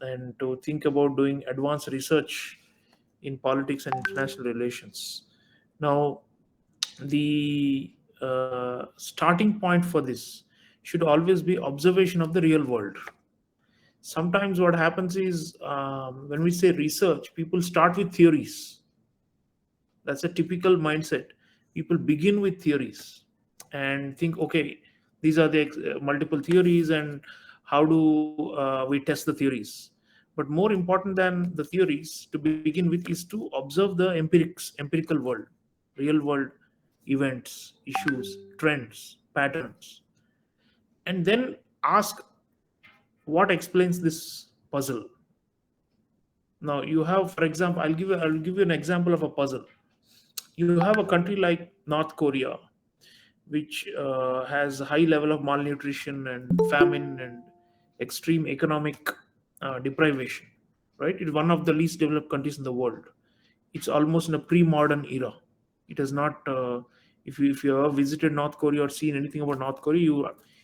and to think about doing advanced research in politics and international relations. Now, the starting point for this should always be observation of the real world. Sometimes what happens is, when we say research, people start with theories. That's a typical mindset. People begin with theories and think, okay, these are the multiple theories, and how do we test the theories? But more important than the theories to begin with is to observe the empirical world, real world events, issues, trends, patterns, and then ask what explains this puzzle. Now you have, for example, I'll give you an example of a puzzle. You have a country like North Korea, which has a high level of malnutrition and famine and extreme economic deprivation. Right, it's one of the least developed countries in the world. It's almost in a pre-modern era. It has not. If you ever visited North Korea or seen anything about North Korea,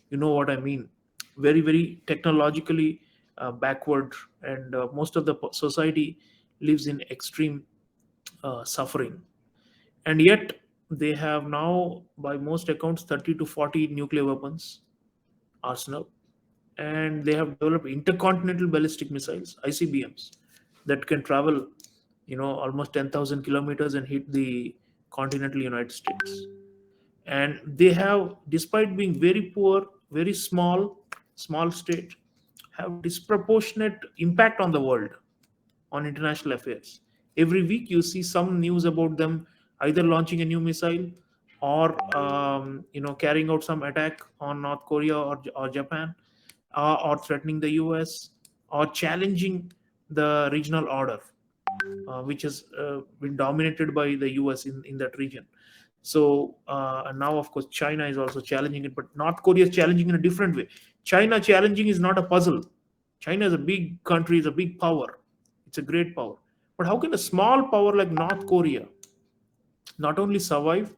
you know what I mean. Very technologically backward, and most of the society lives in extreme suffering. And yet they have now, by most accounts, 30 to 40 nuclear weapons arsenal, and they have developed intercontinental ballistic missiles, ICBMs, that can travel, almost 10,000 kilometers and hit the continental United States. And they have, despite being very poor, very small state, have disproportionate impact on the world, on international affairs. Every week you see some news about them either launching a new missile, or carrying out some attack on North Korea or Japan, or threatening the US, or challenging the regional order, which has been dominated by the US in that region. So, and now, of course, China is also challenging it, but North Korea is challenging in a different way. China challenging is not a puzzle. China is a big country, is a big power. It's a great power. But how can a small power like North Korea not only survive,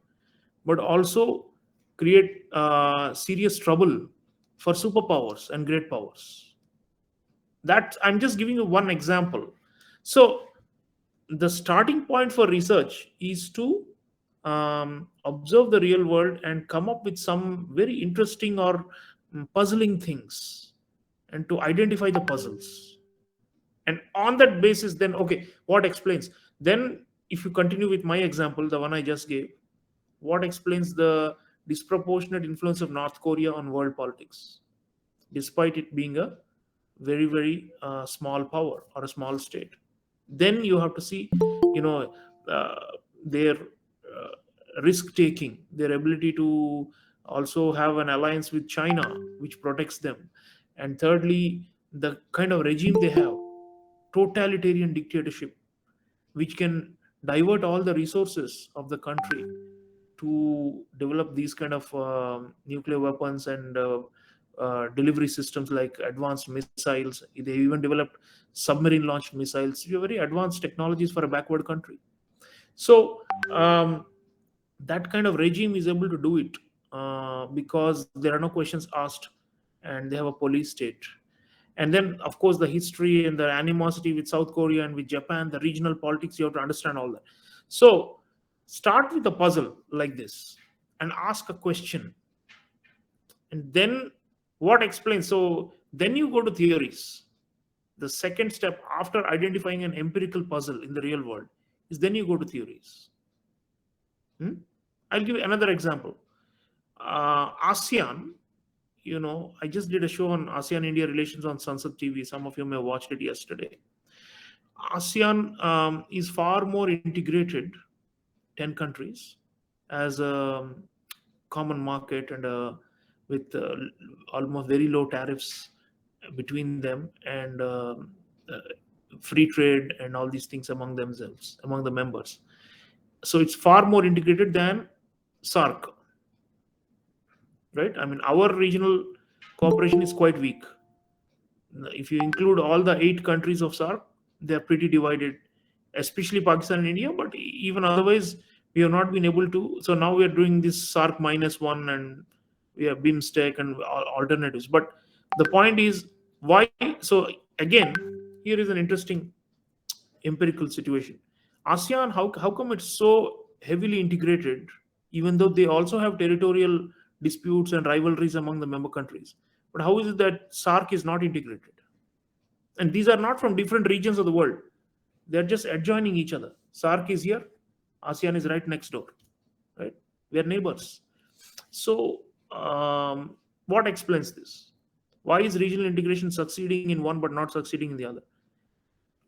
but also create serious trouble for superpowers and great powers? That, I'm just giving you one example. So the starting point for research is to observe the real world and come up with some very interesting or puzzling things, and to identify the puzzles. And on that basis, then, okay, what explains? Then, if you continue with my example, the one I just gave, what explains the disproportionate influence of North Korea on world politics, despite it being a very small power or a small state? Then you have to see, uh, their risk taking, their ability to also have an alliance with China, which protects them. And thirdly, the kind of regime they have, totalitarian dictatorship, which can divert all the resources of the country to develop these kind of nuclear weapons and delivery systems like advanced missiles. They even developed submarine launched missiles. Very advanced technologies for a backward country. So, that kind of regime is able to do it because there are no questions asked, and they have a police state. And then, of course, the history and the animosity with South Korea and with Japan, the regional politics, you have to understand all that. So start with a puzzle like this and ask a question, and then what explains. So then you go to theories. The second step after identifying an empirical puzzle in the real world is then you go to theories. Hmm? I'll give you another example. ASEAN, I just did a show on ASEAN India relations on Sansad TV. Some of you may have watched it yesterday. ASEAN is far more integrated, 10 countries, as a common market, and with almost very low tariffs between them, and uh, free trade and all these things among themselves, among the members. So it's far more integrated than SARC, right? I mean, our regional cooperation is quite weak. If you include all the 8 countries of SARC, they are pretty divided, especially Pakistan and India. But even otherwise, we have not been able to. So now we are doing this SARC -1, and we have BIMSTEC and alternatives. But the point is, why? So again, Here is an interesting empirical situation. ASEAN, how come it's so heavily integrated, even though they also have territorial disputes and rivalries among the member countries? But how is it that SARC is not integrated? And these are not from different regions of the world. They're just adjoining each other. SARC is here, ASEAN is right next door, right? We are neighbors. So, what explains this? Why is regional integration succeeding in one but not succeeding in the other?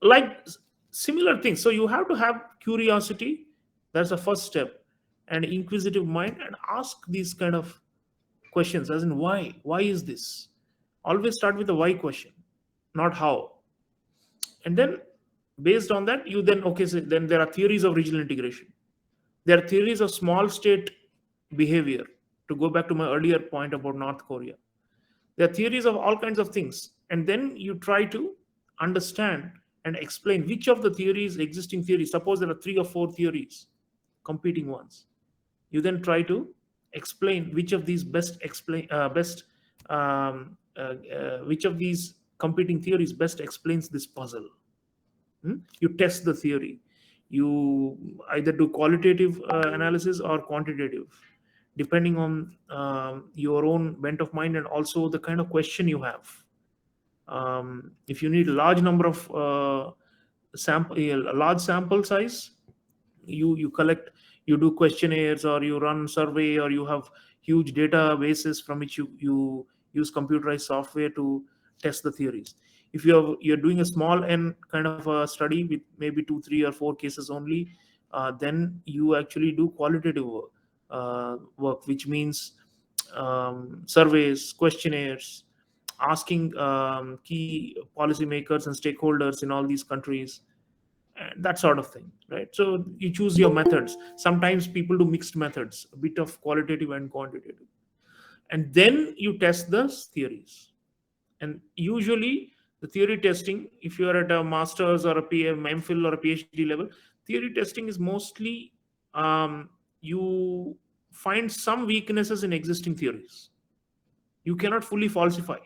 Like similar things. So, you have to have curiosity. That's the first step, and inquisitive mind, and ask these kind of questions, as in why? Why is this? Always start with the why question, not how. And then, based on that, you then okay. So then there are theories of regional integration. There are theories of small state behavior. To go back to my earlier point about North Korea, there are theories of all kinds of things, and then you try to understand and explain which of the theories, existing theories. Suppose there are three or four theories, competing ones. You then try to explain which of these which of these competing theories best explains this puzzle. You test the theory. You either do qualitative analysis or quantitative, depending on your own bent of mind and also the kind of question you have. If you need a large number of a large sample size, you collect, you do questionnaires, or you run survey, or you have huge databases from which you use computerized software to test the theories. If you're doing a small n kind of a study with maybe 2, 3, or 4 cases only, then you actually do qualitative work, which means surveys, questionnaires, asking key policymakers and stakeholders in all these countries, and that sort of thing, right? So you choose your methods. Sometimes people do mixed methods, a bit of qualitative and quantitative, and then you test the theories. And usually the theory testing, if you are at a master's or a MPhil or a PhD level, theory testing is mostly you find some weaknesses in existing theories. You cannot fully falsify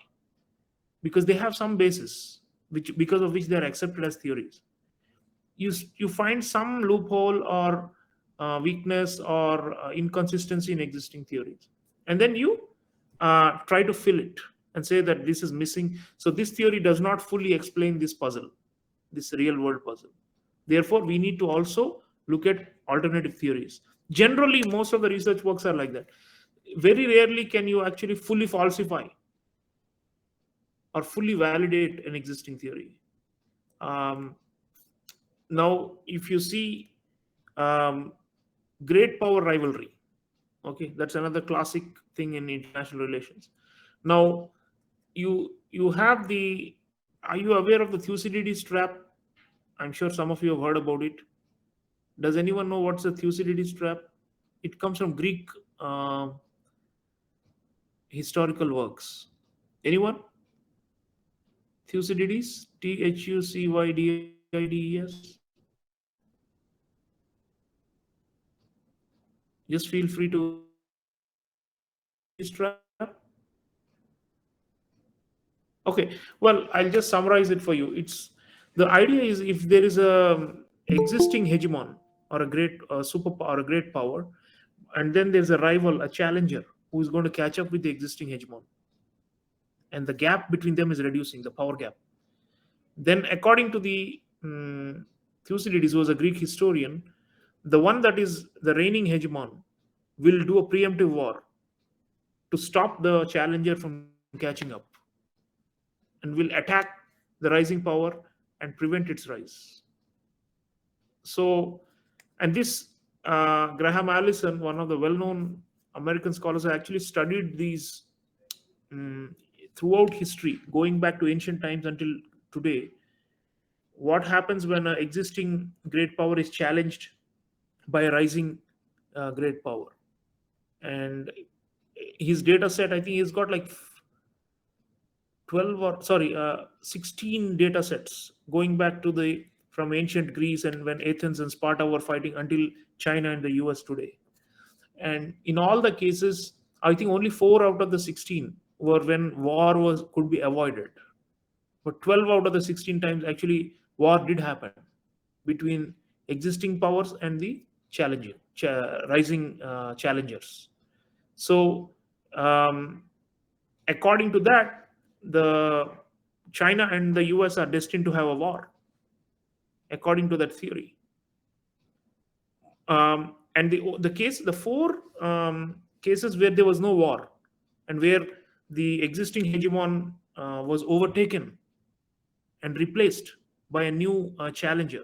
because they have some basis, which because of which they are accepted as theories. You find some loophole or weakness or inconsistency in existing theories, and then you try to fill it and say that this is missing. So this theory does not fully explain this puzzle, this real world puzzle. Therefore, we need to also look at alternative theories. Generally, most of the research works are like that. Very rarely can you actually fully falsify or fully validate an existing theory. Um, Now, if you see um, great power rivalry, okay, that's another classic thing in international relations. Now, you have the. Are you aware of the Thucydides trap? I'm sure some of you have heard about it. Does anyone know what's the Thucydides trap? It comes from Greek historical works. Anyone? Thucydides, Thucydides. Just feel free to answer. Thucydides trap. Okay, well, I'll just summarize it for you. It's the idea is if there is a existing hegemon or a great superpower or a great power, and then there's a rival, a challenger who is going to catch up with the existing hegemon, and the gap between them is reducing, the power gap. Then, according to the Thucydides, who was a Greek historian, the one that is the reigning hegemon will do a preemptive war to stop the challenger from catching up, and will attack the rising power and prevent its rise. So, and this Graham Allison, one of the well-known American scholars, actually studied these um, throughout history, going back to ancient times until today. What happens when an existing great power is challenged by a rising great power? And his data set, I think he's got like 12 or sorry 16 data sets going back to the from ancient Greece and when Athens and Sparta were fighting until China and the US today. And in all the cases, I think only 4 out of the 16 were when war was could be avoided. But 12 out of the 16 times, actually, war did happen between existing powers and the rising challengers. So, um, according to that, the China and the US are destined to have a war, according to that theory. And the four cases where there was no war and where the existing hegemon was overtaken and replaced by a new challenger,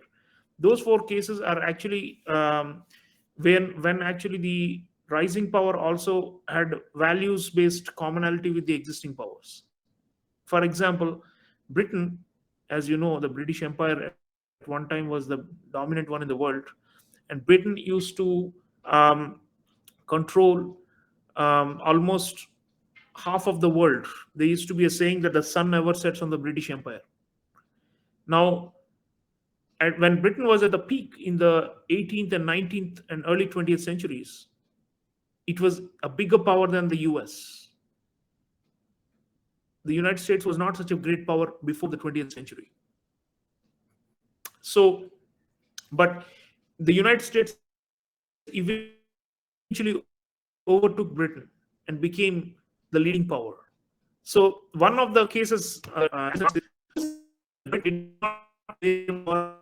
those four cases are actually when actually the rising power also had values based commonality with the existing powers. For example, Britain, as you know, the British Empire at one time was the dominant one in the world, and Britain used to um, control almost half of the world. There used to be a saying that the sun never sets on the British Empire. Now, when Britain was at the peak in the 18th and 19th and early 20th centuries, it was a bigger power than the US. The United States was not such a great power before the 20th century. So, but the United States eventually overtook Britain and became the leading power. So, one of the cases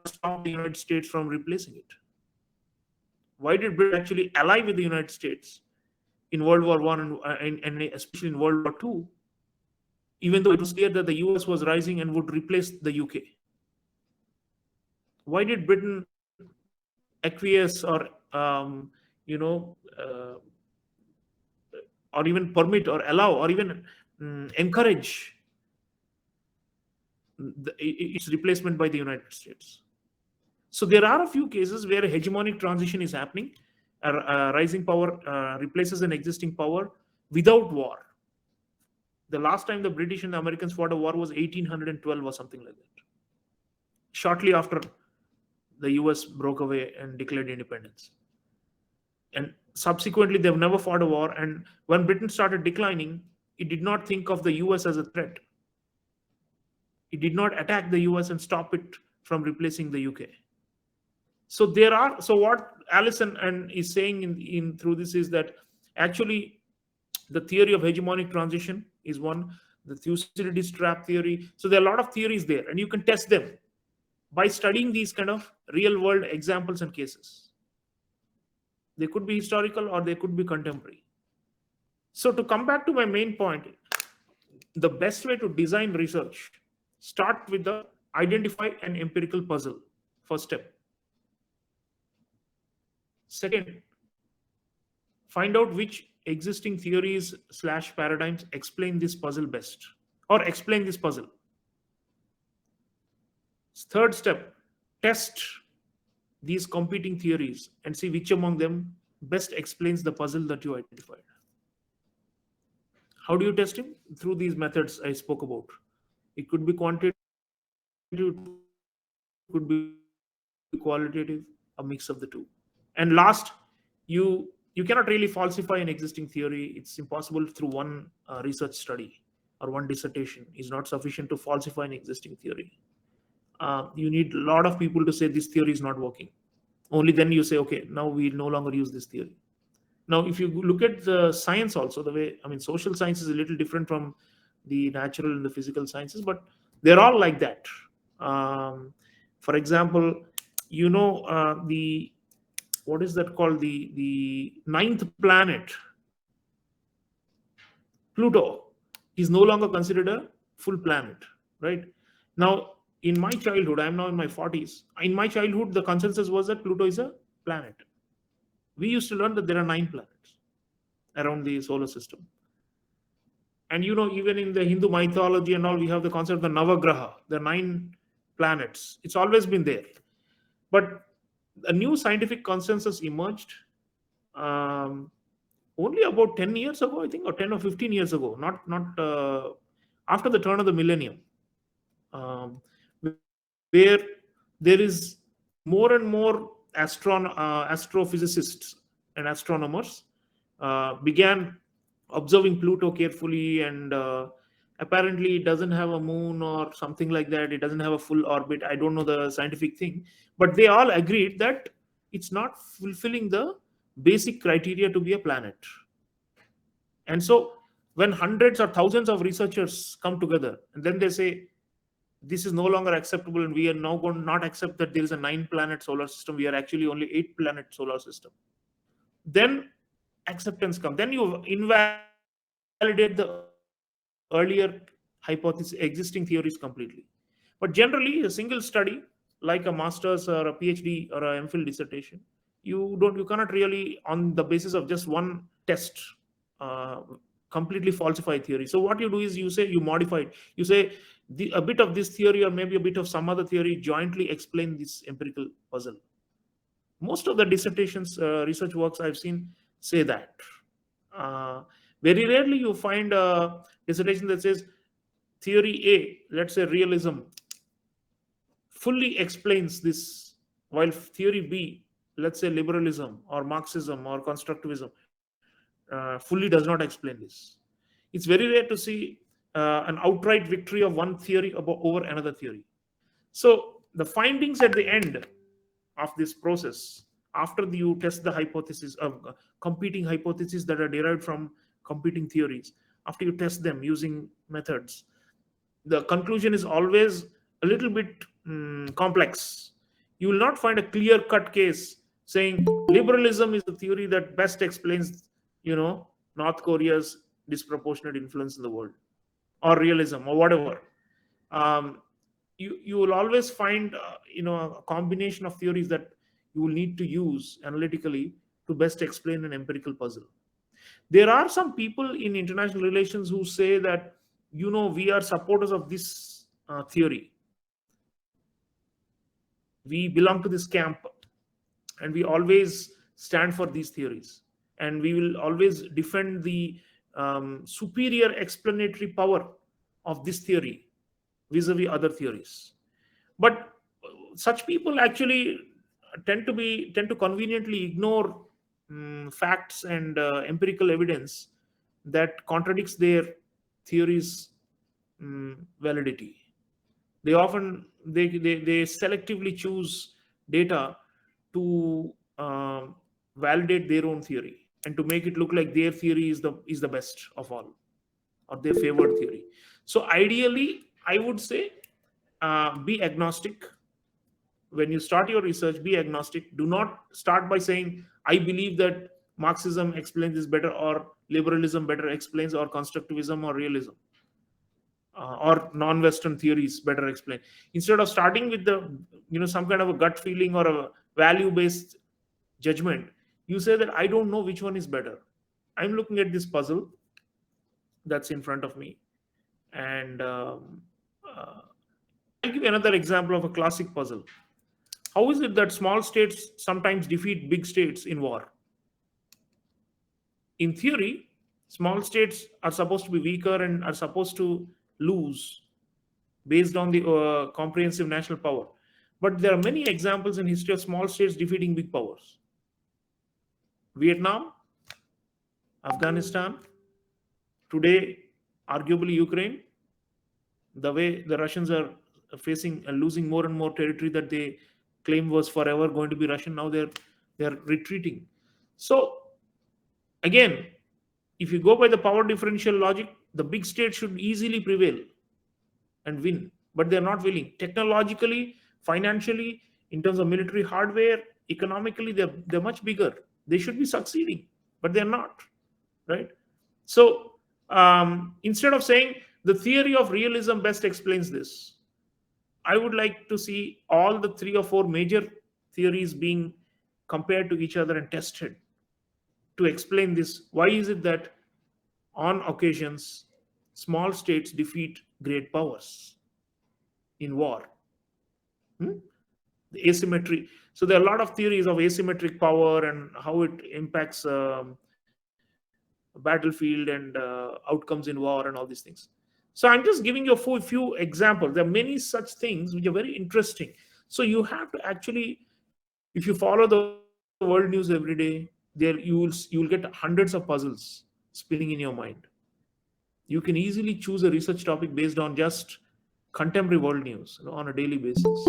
stop the United States from replacing it. Why did Britain actually ally with the United States in World War One and especially in World War Two, even though it was clear that the US was rising and would replace the UK? Why did Britain acquiesce or you know or even permit or allow or even encourage its replacement by the United States? So there are a few cases where a hegemonic transition is happening. A rising power replaces an existing power without war. The last time the British and the Americans fought a war was 1812 or something like that, shortly after the US broke away and declared independence. And subsequently, they've never fought a war. And when Britain started declining, it did not think of the US as a threat. It did not attack the US and stop it from replacing the UK. So what Allison and is saying in through this is that actually the theory of hegemonic transition is one, the Thucydides trap theory. So there are a lot of theories there, and you can test them by studying these kind of real world examples and cases. They could be historical or they could be contemporary. So to come back to my main point, the best way to design research, start with the identify an empirical puzzle, first step. Second, find out which existing theories / paradigms explain this puzzle best or explain this puzzle. Third step, test these competing theories and see which among them best explains the puzzle that you identified. How do you test him? Through these methods I spoke about. It could be quantitative, it could be qualitative, a mix of the two. And last, you cannot really falsify an existing theory. It's impossible through one research study or one dissertation is not sufficient to falsify an existing theory. You need a lot of people to say this theory is not working. Only then you say, okay, now we no longer use this theory. Now, if you look at the science also, the way, I mean, social science is a little different from the natural and the physical sciences, but they're all like that. For example, the what is that called? The ninth planet, Pluto, is no longer considered a full planet, right? Now, in my childhood, I'm now in my 40s. In my childhood, the consensus was that Pluto is a planet. We used to learn that there are 9 planets around the solar system. And even in the Hindu mythology and all, we have the concept of the Navagraha, the 9 planets. It's always been there. But a new scientific consensus emerged only about 10 years ago, I think, or 10 or 15 years ago, not after the turn of the millennium, where there is more and more astrophysicists and astronomers began observing Pluto carefully and Apparently it doesn't have a moon or something like that, it doesn't have a full orbit. I don't know the scientific thing, but they all agreed that it's not fulfilling the basic criteria to be a planet. And so when hundreds or thousands of researchers come together and then they say this is no longer acceptable and we are now going to not accept that there is a 9 planet solar system, we are actually only 8 planet solar system, then acceptance comes. Then you invalidate the earlier hypothesis, existing theories completely. But generally, a single study like a master's or a PhD or a MPhil dissertation, you cannot really, on the basis of just one test, uh, completely falsify theory. So what you do is you modify it. You say a bit of this theory or maybe a bit of some other theory jointly explain this empirical puzzle. Most of the dissertations, research works I've seen say that. Uh, Very rarely you find a dissertation that says theory A, let's say realism, fully explains this, while theory B, let's say liberalism or Marxism or constructivism, fully does not explain this. It's very rare to see an outright victory of one theory over another theory. So the findings at the end of this process, after you test the hypothesis of competing hypotheses that are derived from competing theories, after you test them using methods, the conclusion is always a little bit complex. You will not find a clear cut case saying liberalism is the theory that best explains, North Korea's disproportionate influence in the world, or realism, or whatever. um, you will always find a combination of theories that you will need to use analytically to best explain an empirical puzzle. There are some people in international relations who say that we are supporters of this theory, we belong to this camp, and we always stand for these theories, and we will always defend the superior explanatory power of this theory vis-a-vis other theories. But such people actually tend to conveniently ignore facts and empirical evidence that contradicts their theories validity. They selectively choose data to validate their own theory and to make it look like their theory is the best of all, or their favored theory. So ideally, I would say, be agnostic. When you start your research, be agnostic. Do not start by saying I believe that Marxism explains this better, or liberalism better explains, or constructivism or realism, or non-Western theories better explain. Instead of starting with the some kind of a gut feeling or a value-based judgment, you say that I don't know which one is better. I'm looking at this puzzle that's in front of me, and uh, I'll give you another example of a classic puzzle. How is it that small states sometimes defeat big states in war? In theory, small states are supposed to be weaker and are supposed to lose based on the comprehensive national power. But there are many examples in history of small states defeating big powers. Vietnam, Afghanistan, today, arguably Ukraine. The way the Russians are facing and losing more and more territory that they claim was forever going to be Russian, now they're retreating. So again, if you go by the power differential logic, the big state should easily prevail and win, but they're not willing. Technologically, financially, in terms of military hardware, economically, they're much bigger. They should be succeeding, but they're not, right? So instead of saying the theory of realism best explains this, I would like to see all the 3 or 4 major theories being compared to each other and tested to explain this. Why is it that on occasions small states defeat great powers in war? Hmm? The asymmetry. So there are a lot of theories of asymmetric power and how it impacts battlefield and outcomes in war and all these things. So I'm just giving you a few examples. There are many such things which are very interesting. So you have to actually, if you follow the world news every day, there you will get hundreds of puzzles spinning in your mind. You can easily choose a research topic based on just contemporary world news, on a daily basis,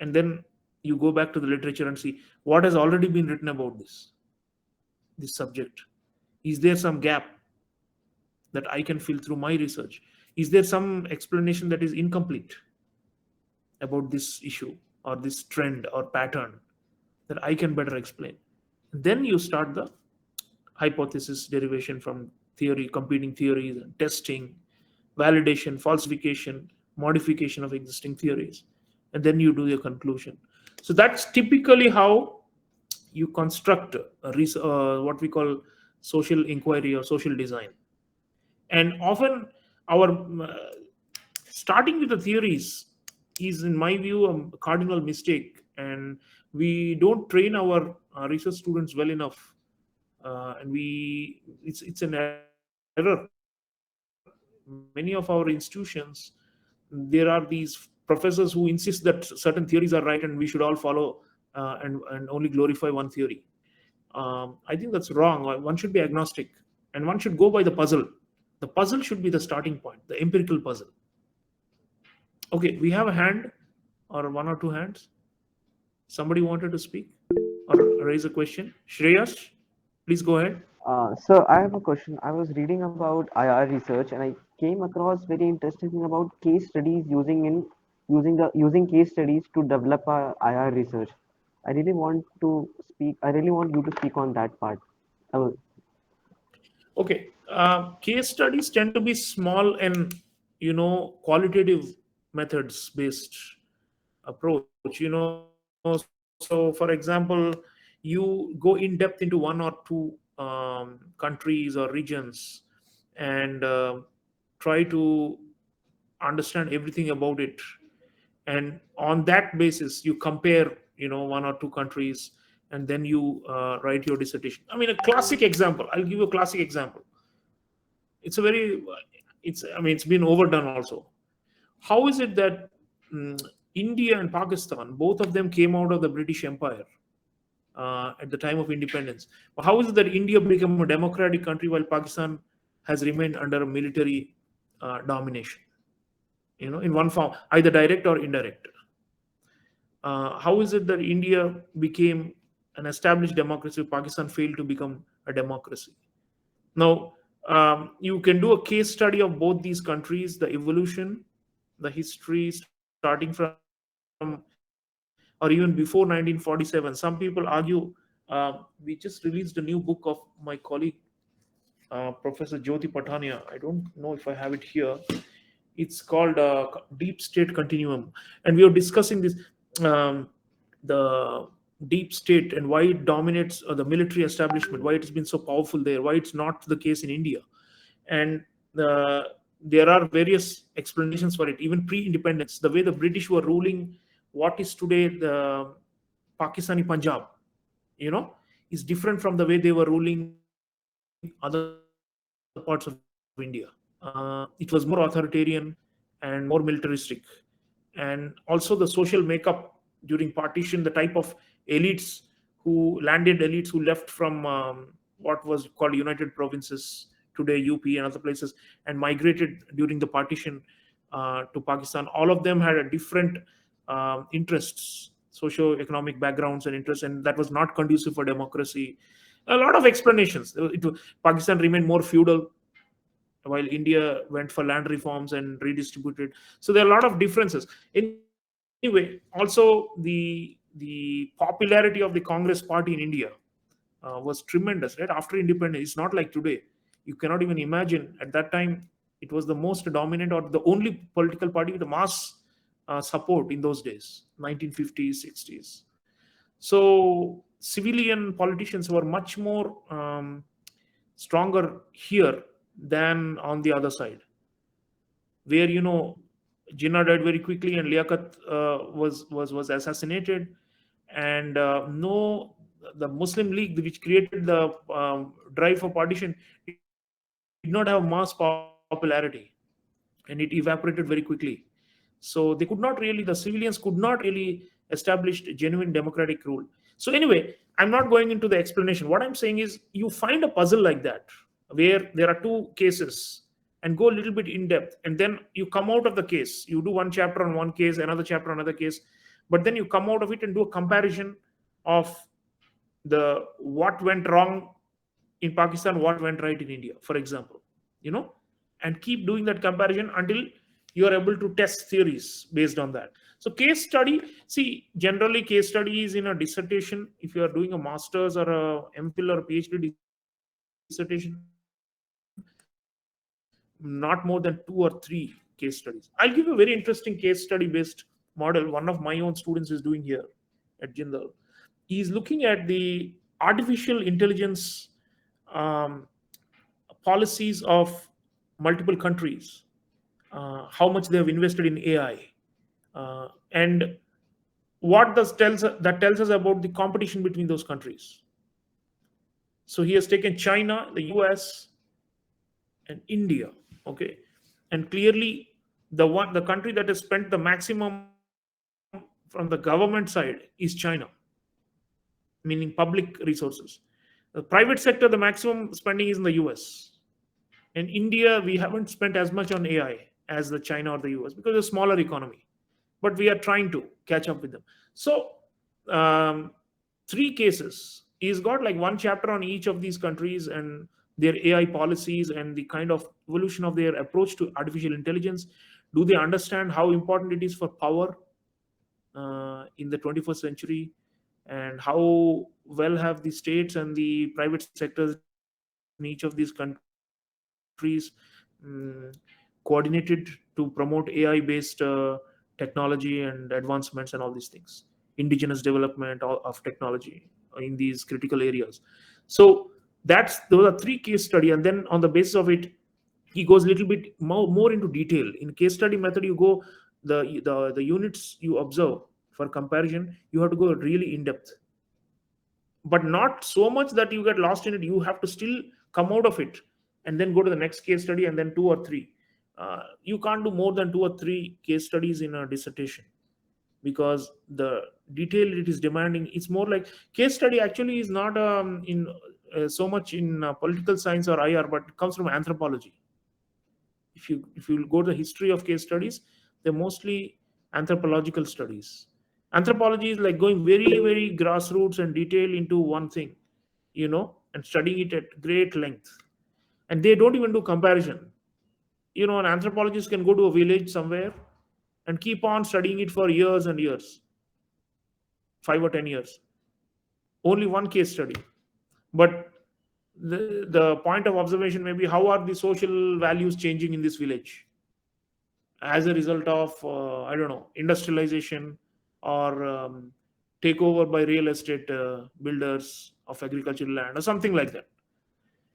and then you go back to the literature and see what has already been written about this subject. Is there some gap that I can fill through my research? Is there some explanation that is incomplete about this issue or this trend or pattern that I can better explain? Then you start the hypothesis derivation from theory, competing theories, and testing, validation, falsification, modification of existing theories, and then you do your conclusion. So that's typically how you construct what we call social inquiry or social design. And often our starting with the theories is, in my view, a cardinal mistake, and we don't train our research students well enough, and we it's an error. Many of our institutions, there are these professors who insist that certain theories are right and we should all follow, and only glorify one theory. I think that's wrong. One should be agnostic, and one should go by the puzzle. The puzzle should be the starting point, the empirical puzzle. Okay, we have a hand, or one or two hands. Somebody wanted to speak or raise a question. Shreyas, please go ahead. So I have a question. I was reading about IR research and I came across very interesting thing about case studies using case studies to develop IR research. I really want to speak. I really want you to speak on that part. I will, Okay, case studies tend to be small and qualitative methods based approach. So for example, you go in depth into one or two countries or regions, and try to understand everything about it, and on that basis you compare one or two countries, and then you write your dissertation. I mean, a classic example, I'll give you a classic example. It's a very it's I mean, it's been overdone also. How is it that India and Pakistan, both of them came out of the British Empire at the time of independence? But how is it that India became a democratic country while Pakistan has remained under a military domination, in one form, either direct or indirect? How is it that India became an established democracy, Pakistan failed to become a democracy? Now, you can do a case study of both these countries, the evolution, the history, starting from, or even before 1947. Some people argue, we just released a new book of my colleague, Professor Jyoti Patania. I don't know if I have it here. It's called Deep State Continuum. And we are discussing this, um, the deep state and why it dominates the military establishment, why it's been so powerful there, why it's not the case in India. And uh, there are various explanations for it. Even pre-independence, the way the British were ruling what is today the Pakistani Punjab, you know, is different from the way they were ruling other parts of India. It was more authoritarian and more militaristic. And also the social makeup during partition, the type of elites landed elites who left from what was called United Provinces, today UP and other places, and migrated during the partition to Pakistan. All of them had a different interests, socio-economic backgrounds and interests, and that was not conducive for democracy. A lot of explanations. Pakistan remained more feudal, while India went for land reforms and redistributed. So there are a lot of differences. Anyway, also the popularity of the Congress party in India was tremendous, right? After independence, it's not like today. You cannot even imagine at that time it was the most dominant or the only political party with the mass support in those days, 1950s, 60s. So civilian politicians were much more stronger here than on the other side, where Jinnah died very quickly and Liaquat was assassinated, and no, the Muslim League, which created the drive for partition, did not have mass popularity, and it evaporated very quickly. So they could not really, the civilians could not really establish genuine democratic rule. So anyway, I'm not going into the explanation. What I'm saying is, you find a puzzle like that where there are two cases, and go a little bit in depth, and then you come out of the case, you do one chapter on one case, another chapter on another case, but then you come out of it and do a comparison of the what went wrong in Pakistan, what went right in India, for example, you know, and keep doing that comparison until you are able to test theories based on that. So case study, see, generally case study is in a dissertation. If you are doing a master's or a MPhil or a PhD dissertation, not more than two or three case studies. I'll give you a very interesting case study based model. One of my own students is doing here at Jindal. He is looking at the artificial intelligence um, policies of multiple countries, how much they have invested in AI, and what that tells us about the competition between those countries. So he has taken China, the US, and India. Okay, and clearly the country that has spent the maximum from the government side is China, meaning public resources. The private sector, the maximum spending is in the US. In India, we haven't spent as much on AI as the China or the US because it's a smaller economy, but we are trying to catch up with them. So, um, three cases. He's got like one chapter on each of these countries and their AI policies and the kind of evolution of their approach to artificial intelligence. Do they understand how important it is for power in the 21st century? And how well have the states and the private sectors in each of these countries coordinated to promote AI based technology and advancements and all these things, indigenous development of technology in these critical areas. So those are three case study, and then on the basis of it, he goes a little bit more into detail. In case study method, you go the units you observe for comparison, you have to go really in depth, but not so much that you get lost in it. You have to still come out of it and then go to the next case study, and then two or three. You can't do more than two or three case studies in a dissertation, because the detail it is demanding, it's more like case study actually is not in so much in political science or IR, but it comes from anthropology. If you go to the history of case studies, they're mostly anthropological studies. Anthropology is like going very very grassroots and detail into one thing, and studying it at great length, and they don't even do comparison. An anthropologist can go to a village somewhere and keep on studying it for years and years, 5 or 10 years, only one case study. But the point of observation may be, how are the social values changing in this village as a result of I don't know, industrialization, or takeover by real estate builders of agricultural land or something like that.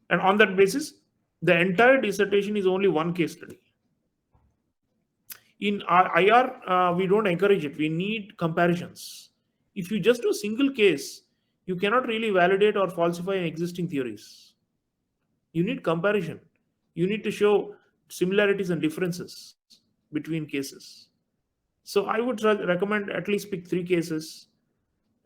And on that basis, the entire dissertation is only one case study. In our IR, we don't encourage it. We need comparisons. If you just do single case, you cannot really validate or falsify existing theories. You need comparison. You need to show similarities and differences between cases. So I would recommend at least pick three cases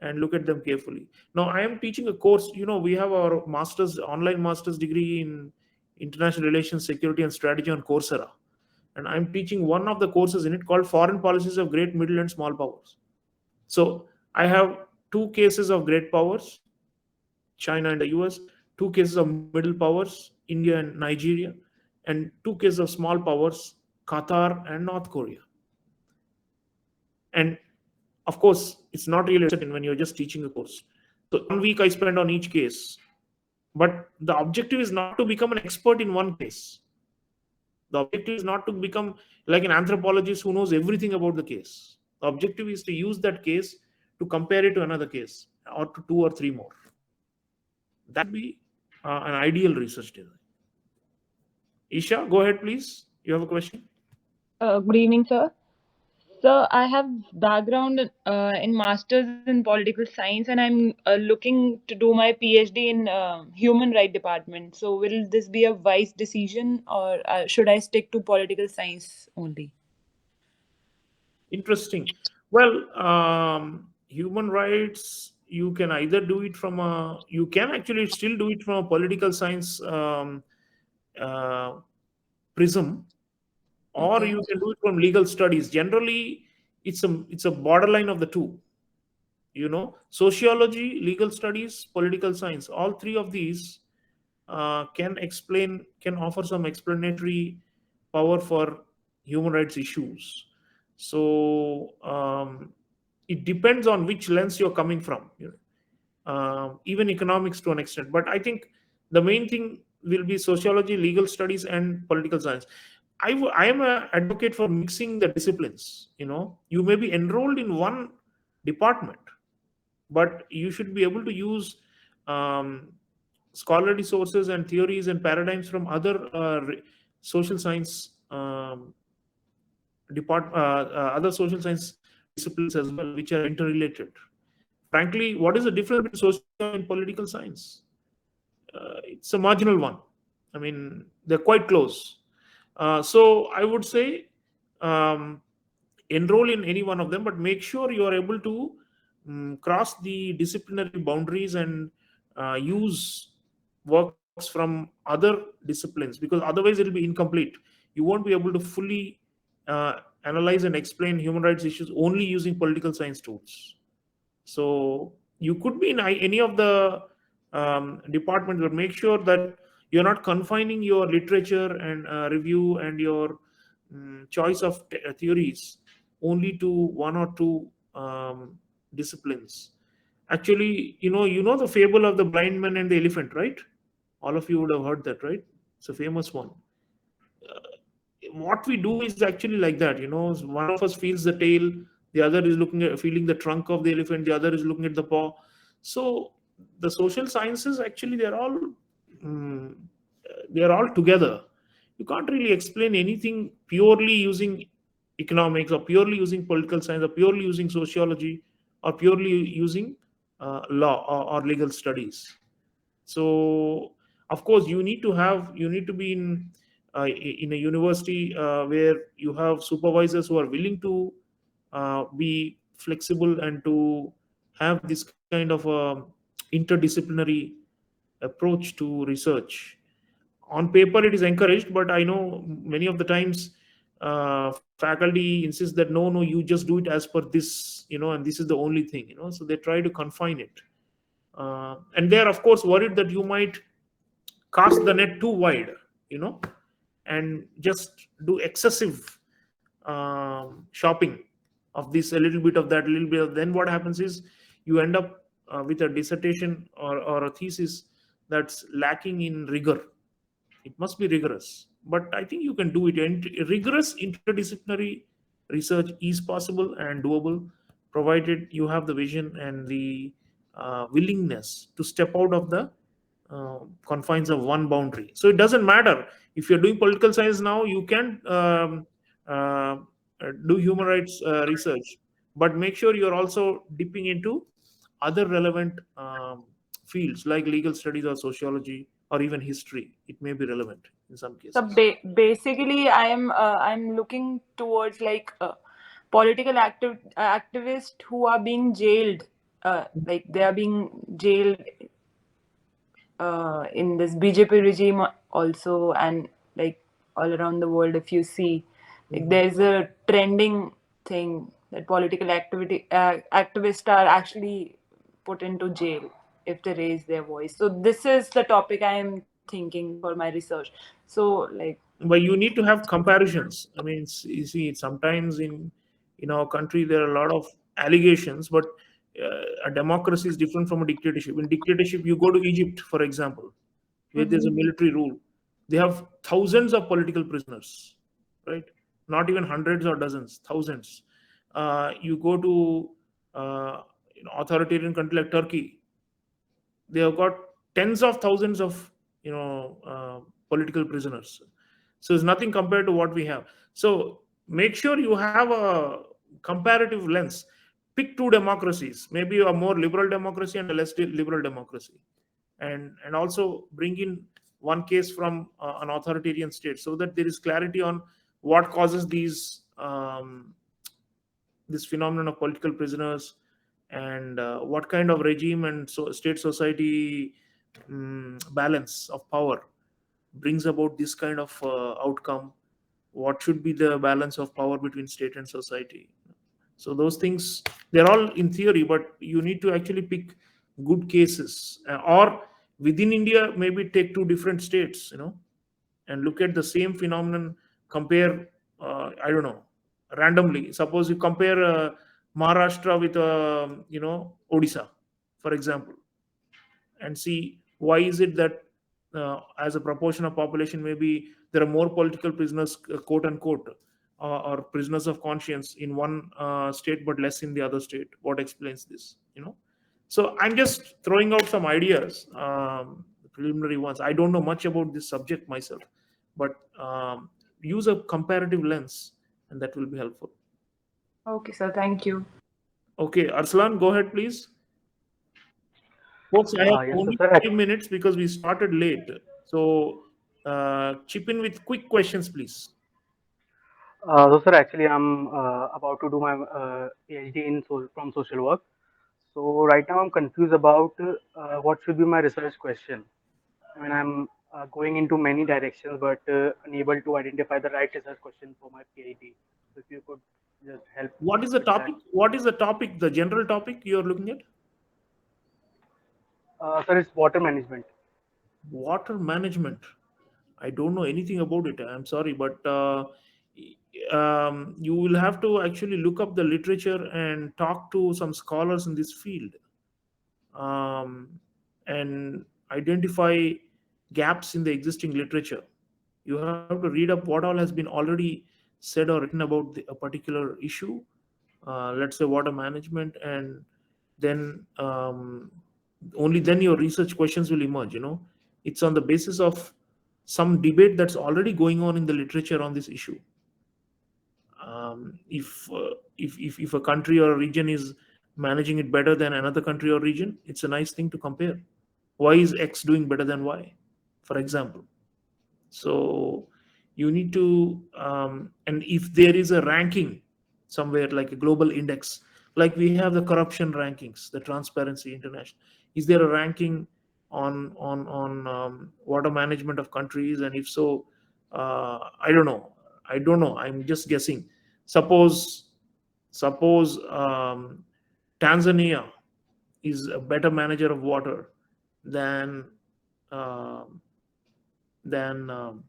and look at them carefully. Now, I am teaching a course. We have our online master's degree in international relations, security, and strategy on Coursera. And I'm teaching one of the courses in it called Foreign Policies of Great, Middle, and Small Powers. So I have two cases of great powers, China and the US, two cases of middle powers, India and Nigeria, and two cases of small powers, Qatar and North Korea. And of course, it's not really certain when you're just teaching a course. So 1 week I spend on each case. But the objective is not to become an expert in one case. The objective is not to become like an anthropologist who knows everything about the case. The objective is to use that case to compare it to another case, or to two or three more. That would be an ideal research design. Isha, go ahead, please. You have a question? Good evening, sir. So I have background in masters in political science, and I'm looking to do my PhD in human right department. So will this be a wise decision, or should I stick to political science only? Interesting. Well, human rights, you can either do it you can actually still do it from a political science uh, prism, or Okay. you can do it from legal studies. Generally, it's a borderline of the two. Sociology, legal studies, political science, all three of these can offer some explanatory power for human rights issues. So it depends on which lens you're coming from. Even economics to an extent. But I think the main thing will be sociology, legal studies, and political science. I am an advocate for mixing the disciplines. You may be enrolled in one department, but you should be able to use um, scholarly sources and theories and paradigms from other social science other social science disciplines as well, which are interrelated. Frankly, what is the difference between social and political science? It's a marginal one. I mean, they're quite close. So I would say um, enroll in any one of them, but make sure you are able to cross the disciplinary boundaries and use works from other disciplines, because otherwise it will be incomplete. You won't be able to fully analyze and explain human rights issues only using political science tools. So you could be in any of the departments, but make sure that you're not confining your literature and review and your choice of theories only to one or two disciplines. Actually, you know the fable of the blind man and the elephant, right? All of you would have heard that, right? It's a famous one. What we do is actually like that. One of us feels the tail, the other is looking at feeling the trunk of the elephant, the other is looking at the paw. So the social sciences, actually, mm, they're all together. You can't really explain anything purely using economics, or purely using political science, or purely using sociology, or purely using law, or legal studies. So of course you need to be in a university where you have supervisors who are willing to be flexible and to have this kind of interdisciplinary approach to research. On paper it is encouraged, but I know many of the times faculty insist that no, you just do it as per this, and this is the only thing, so they try to confine it. And they're of course worried that you might cast the net too wide, you know and just do excessive shopping of this, a little bit of that, a little bit of, then what happens is you end up with a dissertation or a thesis that's lacking in rigor. It must be rigorous, but I think you can do it. And rigorous interdisciplinary research is possible and doable, provided you have the vision and the willingness to step out of the confines of one boundary. So it doesn't matter if you're doing political science now, you can do human rights research, but make sure you're also dipping into other relevant fields like legal studies or sociology or even history. It may be relevant in some So cases. basically, I'm looking towards like political activists who are being jailed, like they are being jailed in this BJP regime also, and like all around the world. If you see, like Mhm. there's a trending thing that political activists are actually put into jail if they raise their voice. So this is the topic I am thinking for my research. So like, But you need to have comparisons. I mean, you see, sometimes in our country there are a lot of allegations, but a democracy is different from a dictatorship. In dictatorship, you go to Egypt, for example, where there's a mhm. military rule. They have thousands of political prisoners, right? Not even hundreds or dozens, thousands. You go to authoritarian country like Turkey, they have got tens of thousands of political prisoners. So it's nothing compared to what we have. So make sure you have a comparative lens. Pick two democracies, maybe a more liberal democracy and a less liberal democracy, and also bring in one case from an authoritarian state, so that there is clarity on what causes this phenomenon of political prisoners, and what kind of regime and state society balance of power brings about this kind of outcome? What should be the balance of power between state and society? So those things, they're all in theory, but you need to actually pick good cases, or within India, maybe take two different states, and look at the same phenomenon, compare, I don't know, randomly. Suppose you compare Maharashtra with Odisha, for example, and see why is it that as a proportion of population, maybe there are more political prisoners, quote unquote, or prisoners of conscience in one state but less in the other state. What explains this? So I'm just throwing out some ideas, preliminary ones. I don't know much about this subject myself, but use a comparative lens, and that will be helpful. Okay, sir. Thank you. Okay, Arslan, go ahead, please. Folks, I have Yes, so only sir. 5 minutes because we started late. So chip in with quick questions, please. So sir, actually, I'm about to do my PhD in from social work. So right now, I'm confused about what should be my research question. I mean, I'm going into many directions, but unable to identify the right research question for my PhD. So if you could just help What is the with that. topic? What is the topic, the general topic you're looking at? Sir, it's water management. Water management. I don't know anything about it. I'm sorry, but you will have to actually look up the literature and talk to some scholars in this field, and identify gaps in the existing literature. You have to read up what all has been already said or written about a particular issue, let's say water management, and then only then your research questions will emerge. It's on the basis of some debate that's already going on in the literature on this issue. If a country or a region is managing it better than another country or region, it's a nice thing to compare. Why is X doing better than Y, for example? So you need to, and if there is a ranking somewhere, like a global index, like we have the corruption rankings, the Transparency International, is there a ranking on water management of countries? And if so, I don't know, I'm just guessing. Suppose Tanzania is a better manager of water than um than um,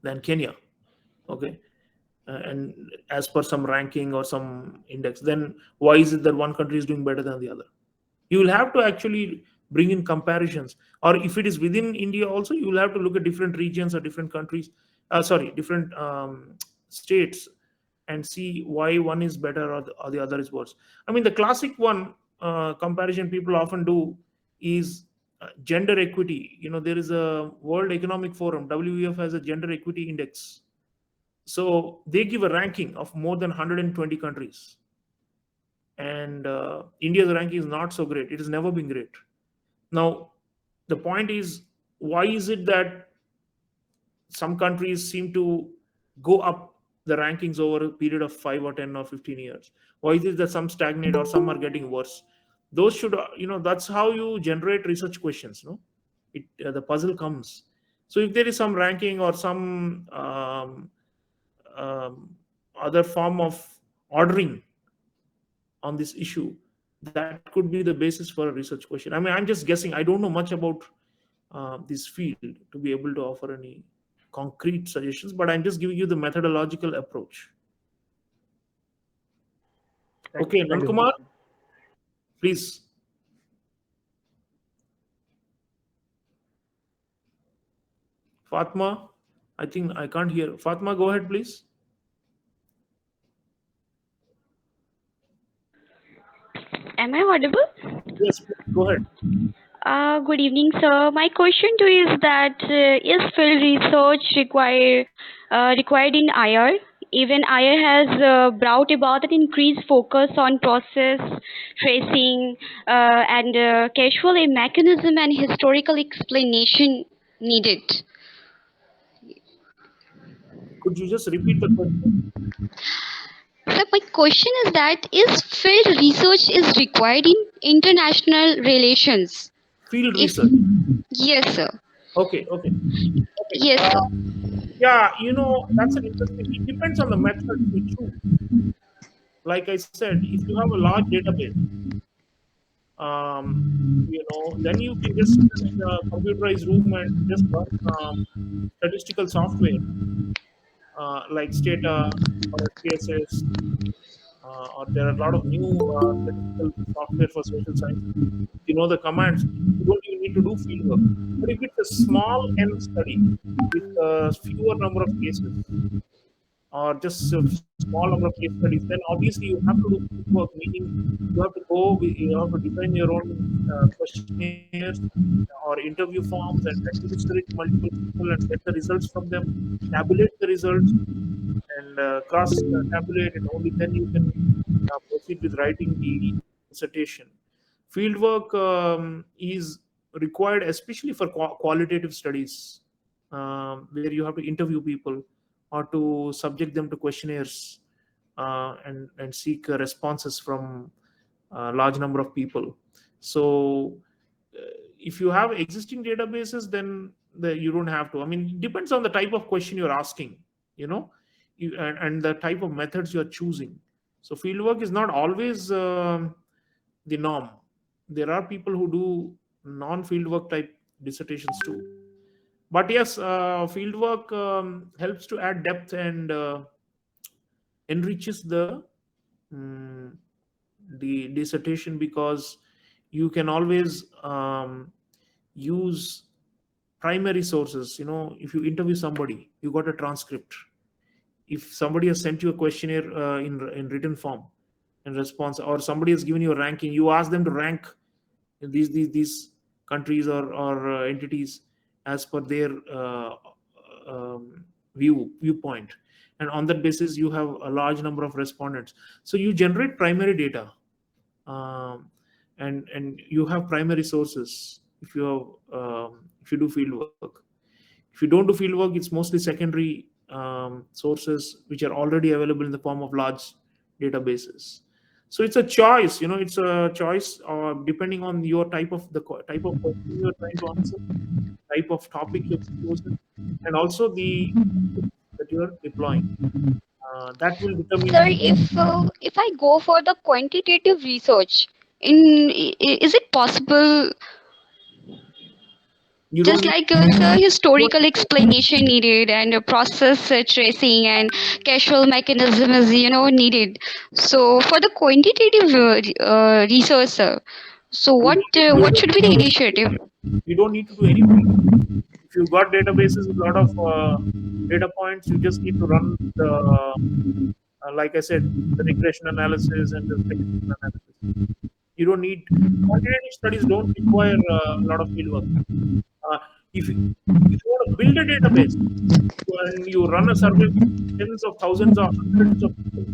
than Kenya. Okay, and as per some ranking or some index, then why is it that one country is doing better than the other? You will have to actually bring in comparisons. Or if it is within India also, you will have to look at different regions or different countries, sorry, different states, and see why one is better or the other is worse. I mean, the classic one comparison people often do is gender equity. There is a World Economic Forum, WEF, has a gender equity index. So they give a ranking of more than 120 countries, and India's ranking is not so great. It has never been great. Now, the point is, why is it that some countries seem to go up the rankings over a period of 5 or 10 or 15 years? Why is it that some stagnate or some are getting worse? Those should, that's how you generate research questions. No, the puzzle comes. So if there is some ranking or some um, other form of ordering on this issue, that could be the basis for a research question. I mean, I'm just guessing. I don't know much about this field to be able to offer any concrete suggestions, but I'm just giving you the methodological approach. Okay, Thank you so Nankumar, much. please. Fatma, I think I can't hear. Fatma, go ahead, please. Am I audible? Yes, please, go ahead. Good evening, sir. My question to you is that is field research required in IR? Even IR has brought about an increased focus on process tracing and casual mechanism and historical explanation needed. Could you just repeat the question? So my question is that is field research is required in international relations? Field If research. yes, sir. Okay, okay. Yes, sir. Yeah, that's an interesting. It depends on the methods you choose. Like I said, if you have a large database, um, then you can just sit in a computerized room and just run statistical software like Stata or SPSS, or there are a lot of new statistical software for social sciences. If you know the commands, you don't even need to do field work. But if it's a small n study with fewer number of cases, or just a small number of case studies, then obviously you have to do field work, meaning you have to design your own questionnaires or interview forms and administer it to multiple people and get the results from them, tabulate the results, and cross tabulate, and only then you can proceed with writing the dissertation. Fieldwork is required especially for qualitative studies, where you have to interview people or to subject them to questionnaires, and seek responses from a large number of people. So if you have existing databases, then you don't have to. I mean, it depends on the type of question you're asking, you know and the type of methods you're choosing. So fieldwork is not always the norm. There are people who do non-fieldwork type dissertations too. But yes, fieldwork helps to add depth and enriches mm, the dissertation, because you can always use primary sources. If you interview somebody, you got a transcript. If somebody has sent you a questionnaire in written form, in response, or somebody has given you a ranking, you ask them to rank these countries or entities as per their viewpoint, and on that basis you have a large number of respondents. So you generate primary data, um, and you have primary sources if you do field work. If you don't do field work, it's mostly secondary sources which are already available in the form of large databases. So it's a choice. It's a choice depending on your type of question you're trying to answer, type of topic you've chosen, and also the that you're deploying. That will determine. Sir, if I go for the quantitative research, is it possible? You don't Just need like you sir, don't historical explanation needed and a process tracing and causal mechanism is needed. So for the quantitative research, sir, so you what should be the initiative? don't need to do any field. If you've got databases with a lot of data points, you just need to run the like I said, the regression analysis and the statistical analysis. You don't need quantitative studies. Don't require a lot of field work. Uh, if you want to build a database and you run a survey with tens of thousands or hundreds of people,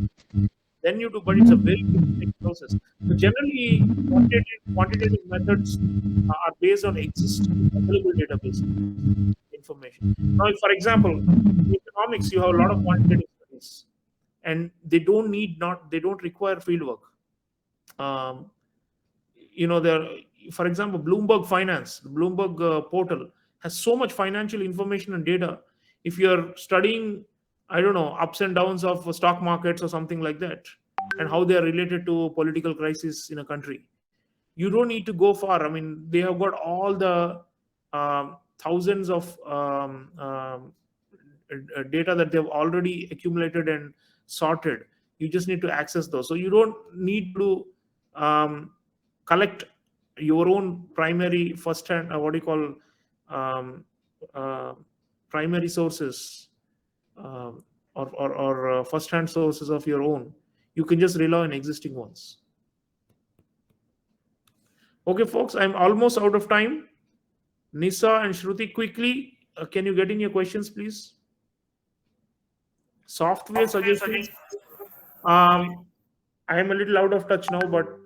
then you do. But it's a very painstaking process. So generally, quantitative methods are based on existing available databases information. Now, if, for example, in economics, you have a lot of quantitative studies, and they don't require fieldwork. Um, there, for example, Bloomberg Finance, the Bloomberg portal has so much financial information and data. If you're studying, I don't know, ups and downs of stock markets or something like that, and how they are related to political crisis in a country, you don't need to go far. I mean, they have got all the thousands of data that they've already accumulated and sorted. You just need to access those. So you don't need to collect your own primary first hand, what do you call, um, uh, primary sources, or first hand sources of your own. You can just rely on existing ones. Okay, folks, I'm almost out of time. Nisa and Shruti, quickly, can you get in your questions, please? Software suggestions. Um, I am a little out of touch now, but